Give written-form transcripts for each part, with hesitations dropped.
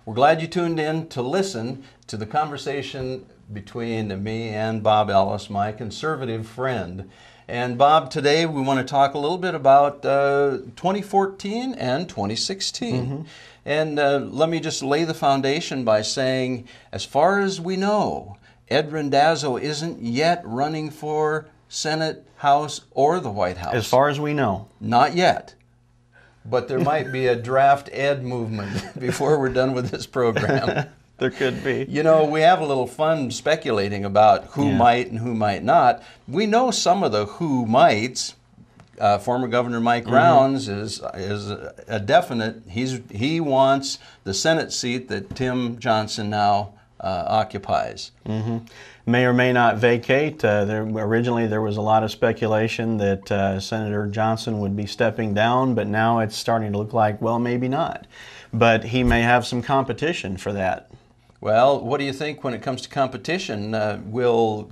We're glad you tuned in to listen to the conversation between me and Bob Ellis, my conservative friend. And Bob, today we want to talk a little bit about 2014 and 2016. Mm-hmm. And let me just lay the foundation by saying, as far as we know, Ed Randazzo isn't yet running for Senate, House, or the White House. As far as we know. Not yet. But there might be a draft Ed movement before we're done with this program. There could be. You know, we have a little fun speculating about who might and who might not. We know some of the who mights. Former Governor Mike Rounds is a definite. He wants the Senate seat that Tim Johnson now occupies. May or may not vacate. Originally there was a lot of speculation that Senator Johnson would be stepping down, but now it's starting to look like, well, maybe not. But he may have some competition for that. Well, what do you think when it comes to competition? Will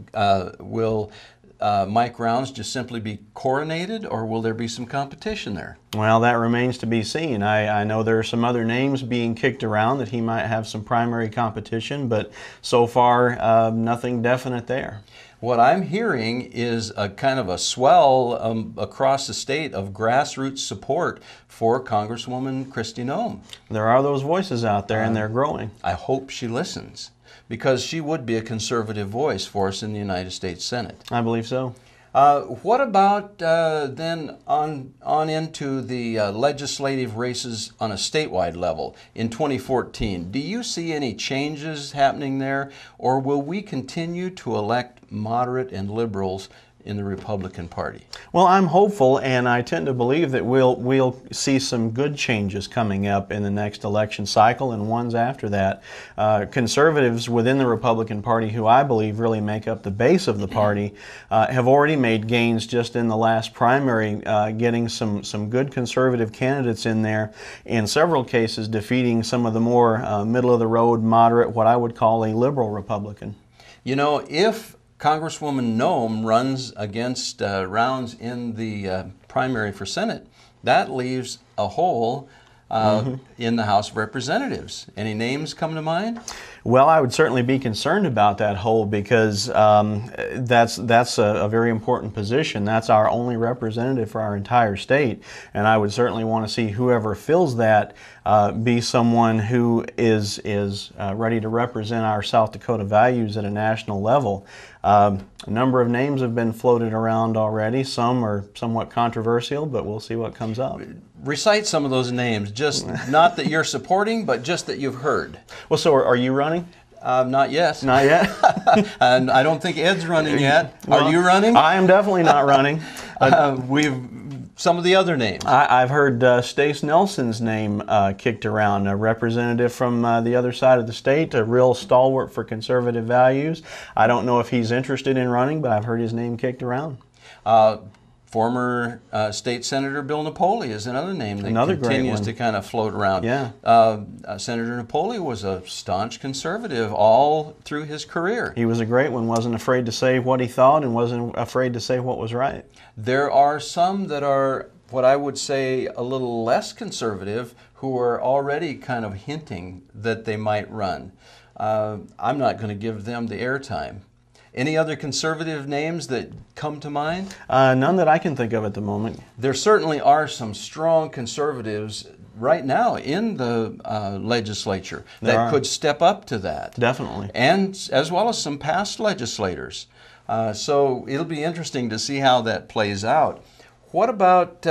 Mike Rounds just simply be coronated, or will there be some competition there? Well, that remains to be seen. I know there are some other names being kicked around that he might have some primary competition, but so far nothing definite there. What I'm hearing is a kind of a swell across the state of grassroots support for Congresswoman Kristi Noem. There are those voices out there, and they're growing. I hope she listens, because she would be a conservative voice for us in the United States Senate. I believe so. What about then on into the legislative races on a statewide level in 2014? Do you see any changes happening there, or will we continue to elect moderate and liberals in the Republican Party? Well, I'm hopeful, and I tend to believe that we'll see some good changes coming up in the next election cycle and ones after that. Conservatives within the Republican Party, who I believe really make up the base of the party, have already made gains just in the last primary, getting some good conservative candidates in there, in several cases defeating some of the more middle-of-the-road, moderate, what I would call a liberal Republican. You know, if Congresswoman Noem runs against Rounds in the primary for Senate, that leaves a hole in the House of Representatives. Any names come to mind? Well, I would certainly be concerned about that hole, because that's a very important position. That's our only representative for our entire state, and I would certainly want to see whoever fills that be someone who is ready to represent our South Dakota values at a national level. A number of names have been floated around already. Some are somewhat controversial, but we'll see what comes up. Recite some of those names, just not that you're supporting, but just that you've heard. Well, so are you running? Not yet. Not yet? And I don't think Ed's running yet. Well, are you running? I am definitely not running. Some of the other names. I've heard Stace Nelson's name kicked around, a representative from the other side of the state, a real stalwart for conservative values. I don't know if he's interested in running, but I've heard his name kicked around. Former State Senator Bill Napoli is another name that continues to kind of float around. Yeah. Senator Napoli was a staunch conservative all through his career. He was a great one, wasn't afraid to say what he thought and wasn't afraid to say what was right. There are some that are what I would say a little less conservative who are already kind of hinting that they might run. I'm not going to give them the airtime. Any other conservative names that come to mind? None that I can think of at the moment. There certainly are some strong conservatives right now in the legislature that could step up to that. Definitely. And as well as some past legislators. So it'll be interesting to see how that plays out. What about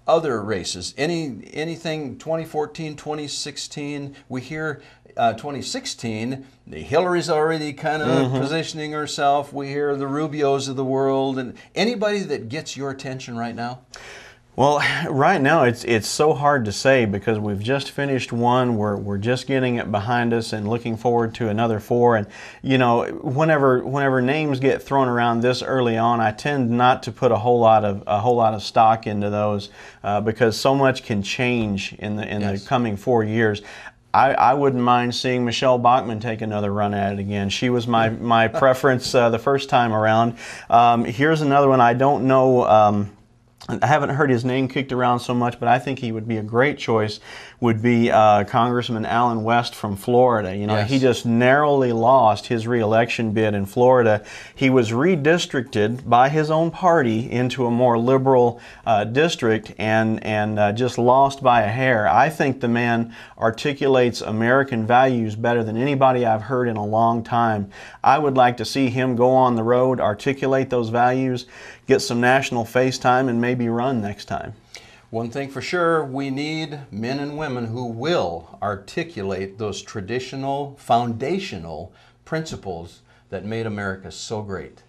other races? Anything 2014, 2016? We hear 2016, Hillary's already kind of positioning herself. We hear the Rubios of the world. And anybody that gets your attention right now? Well, right now it's so hard to say, because we've just finished one. We're just getting it behind us and looking forward to another four. And you know, whenever names get thrown around this early on, I tend not to put a whole lot of stock into those, because so much can change in the coming 4 years. I wouldn't mind seeing Michelle Bachmann take another run at it again. She was my preference the first time around. Here's another one. I don't know I haven't heard his name kicked around so much, but I think he would be a great choice, would be Congressman Allen West from Florida. You know, Yes. he just narrowly lost his reelection bid in Florida. He was redistricted by his own party into a more liberal district and just lost by a hair. I think the man articulates American values better than anybody I've heard in a long time. I would like to see him go on the road, articulate those values, get some national face time, and maybe run next time. One thing for sure, we need men and women who will articulate those traditional, foundational principles that made America so great.